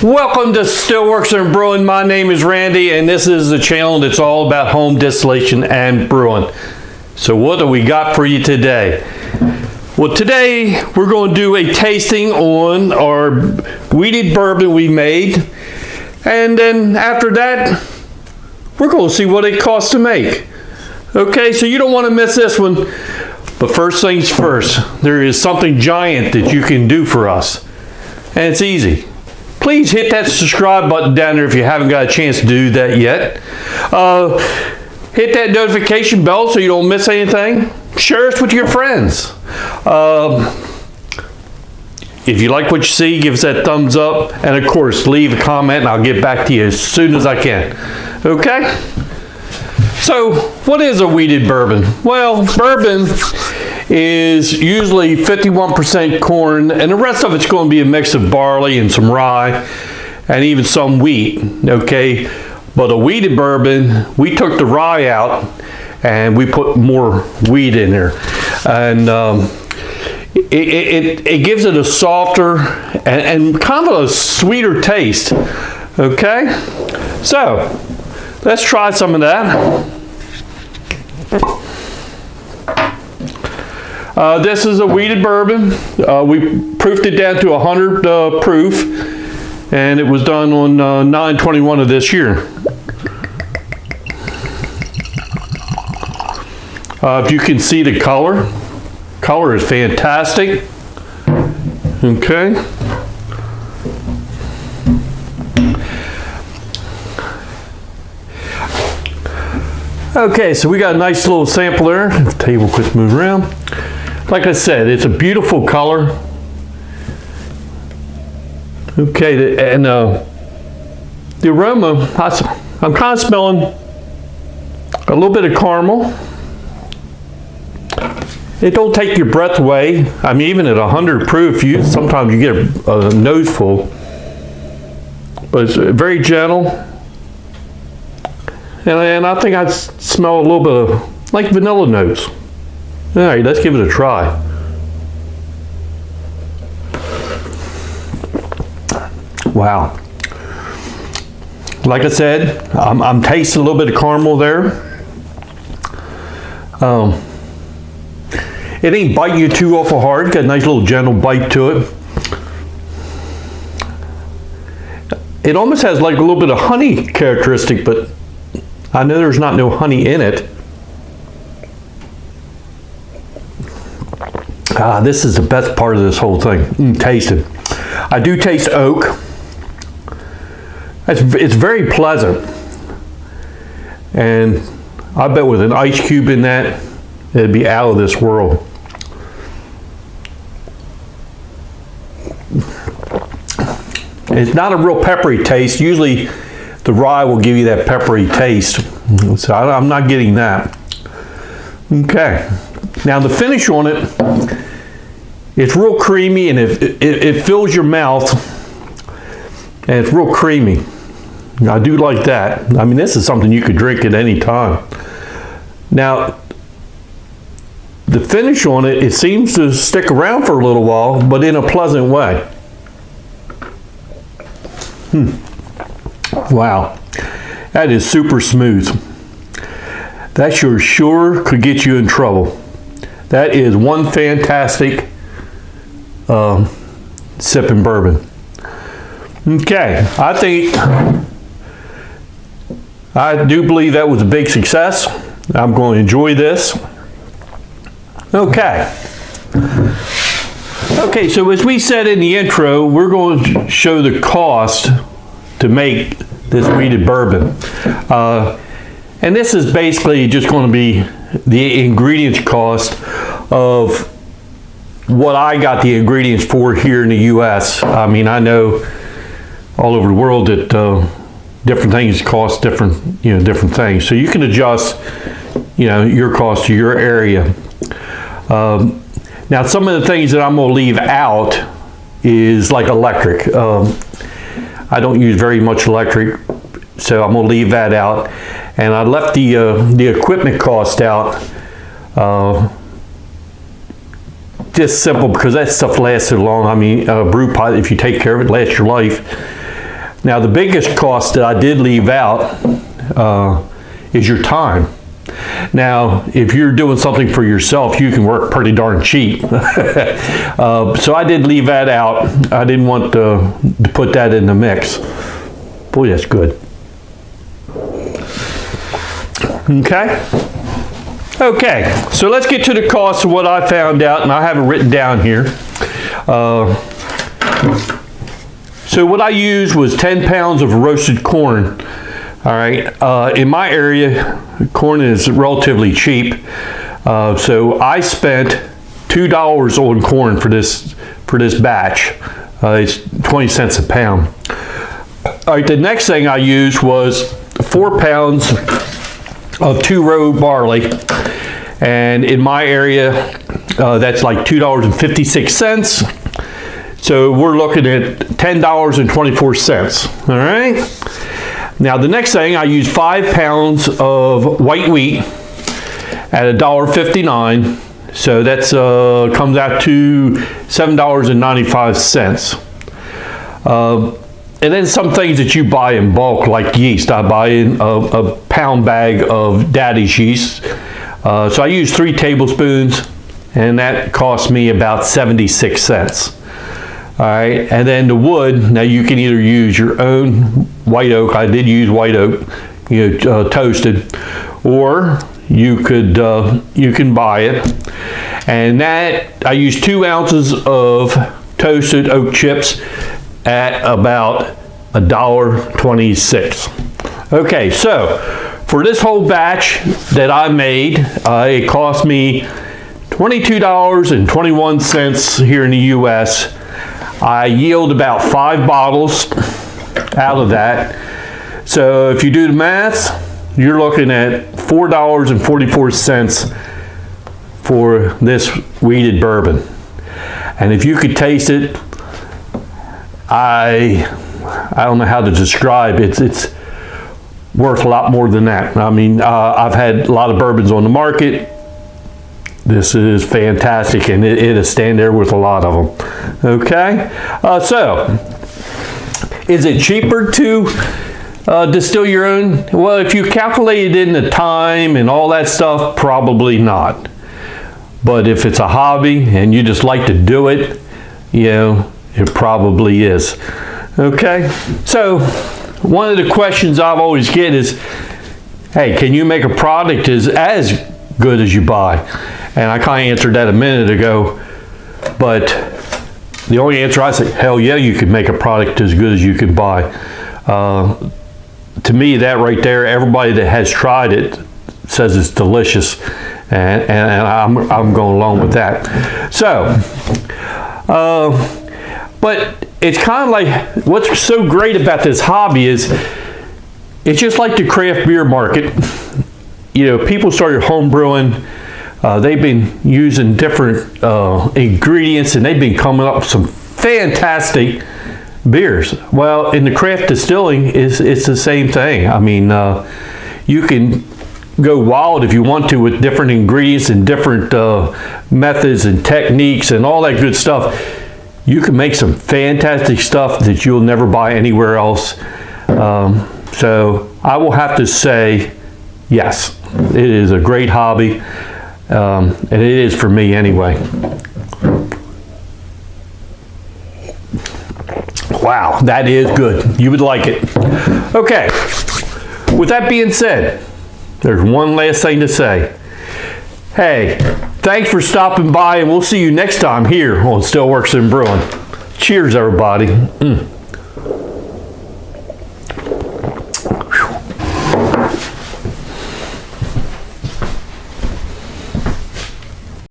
Welcome to Still Works and Brewing. My name is Randy, and this is a channel that's all about home distillation and brewing. So what do we got for you today? Well, today we're going to do a tasting on our wheated bourbon we made, and then after that we're going to see what it costs to make. Okay, so you don't want to miss this one. But first things first, there is something giant that you can do for us, and it's easy. Please hit that subscribe button down there if you haven't got a chance to do that yet. Hit that notification bell so you don't miss anything. Share us with your friends. If you like what you see, give us that thumbs up. And of course, leave a comment and I'll get back to you as soon as I can. Okay? So, what is a wheated bourbon? Well, bourbon is usually 51% corn, and the rest of it's going to be a mix of barley and some rye, and even some wheat, okay? But a wheated bourbon, we took the rye out, and we put more wheat in there. And it gives it a softer and kind of a sweeter taste, okay? So, let's try some of that. This is a wheated bourbon. We proofed it down to 100 proof, and it was done on 9/21 of this year. If you can see the color is fantastic. Okay. Okay, so we got a nice little sample there. The table quits moving around. Like I said, it's a beautiful color. Okay, and the aroma, I'm kind of smelling a little bit of caramel. It don't take your breath away. I mean, even at 100 proof, sometimes you get a nose full. But it's very gentle. And I think I smell a little bit of like vanilla notes. All right, let's give it a try. Wow. Like I said, I'm tasting a little bit of caramel there. It ain't biting you too awful hard. Got a nice little gentle bite to it. It almost has like a little bit of honey characteristic, but I know there's not no honey in it. This is the best part of this whole thing. Taste it. I do taste oak. It's very pleasant. And I bet with an ice cube in that, it'd be out of this world. It's not a real peppery taste. Usually the rye will give you that peppery taste. So I'm not getting that. Okay. Now the finish on it, it's real creamy, and it fills your mouth, and it's real creamy. I do like that. I mean, this is something you could drink at any time. Now, the finish on it, it seems to stick around for a little while, but in a pleasant way. Wow, that is super smooth. That sure could get you in trouble. That is one fantastic sipping bourbon. Okay, I do believe that was a big success. I'm going to enjoy this. Okay, so as we said in the intro, we're going to show the cost to make this wheated bourbon. And this is basically just going to be the ingredients cost of what I got the ingredients for here in the U.S. I mean, I know all over the world that different things cost different things. So you can adjust, your cost to your area. Now, some of the things that I'm going to leave out is like electric. I don't use very much electric, so I'm going to leave that out. And I left the equipment cost out. Just simple because that stuff lasts so long. I mean, a brew pot, if you take care of it, lasts your life. Now, the biggest cost that I did leave out is your time. Now, if you're doing something for yourself, you can work pretty darn cheap. So I did leave that out. I didn't want to put that in the mix. Boy, that's good. Okay, so let's get to the cost of what I found out, and I have it written down here. So what I used was 10 pounds of roasted corn. All right, in my area, corn is relatively cheap, so I spent $2 on corn for this batch. It's 20 cents a pound. All right, the next thing I used was 4 pounds of two-row barley, and in my area, that's like $2.56. So we're looking at $10.24. All right. Now the next thing, I used 5 pounds of white wheat at $1.59. So that's comes out to $7.95. And then some things that you buy in bulk, like yeast. I buy in a pound bag of Daddy's yeast. So I use 3 tablespoons, and that cost me about 76 cents. All right, and then the wood, now you can either use your own white oak. I did use white oak, toasted, or you can buy it. And that, I used 2 ounces of toasted oak chips at about $1.26. Okay, so for this whole batch that I made, it cost me $22.21 here in the U.S. I yield about 5 bottles out of that. So if you do the math, you're looking at $4.44 for this wheated bourbon. And if you could taste it, I don't know how to describe it. It's worth a lot more than that. I mean, I've had a lot of bourbons on the market. This is fantastic, and it'll stand there with a lot of them. Okay, so is it cheaper to distill your own? Well, if you calculate it in the time and all that stuff, probably not. But if it's a hobby and you just like to do it, it probably is. Okay, so one of the questions I've always get is, hey, can you make a product as good as you buy? And I kind of answered that a minute ago, but the only answer I say, hell yeah, you can make a product as good as you can buy. To me, that right there, everybody that has tried it says it's delicious, and I'm going along with that. So, but it's kind of like, what's so great about this hobby is, it's just like the craft beer market. People started home brewing. They've been using different ingredients, and they've been coming up with some fantastic beers. Well, in the craft distilling, it's the same thing. I mean, you can go wild if you want to with different ingredients and different methods and techniques and all that good stuff. You can make some fantastic stuff that you'll never buy anywhere else. So I will have to say, yes, it is a great hobby. And it is for me anyway. Wow, that is good. You would like it. Okay, with that being said, there's one last thing to say. Hey, thanks for stopping by, and we'll see you next time here on Still Works and Brewing. Cheers, everybody.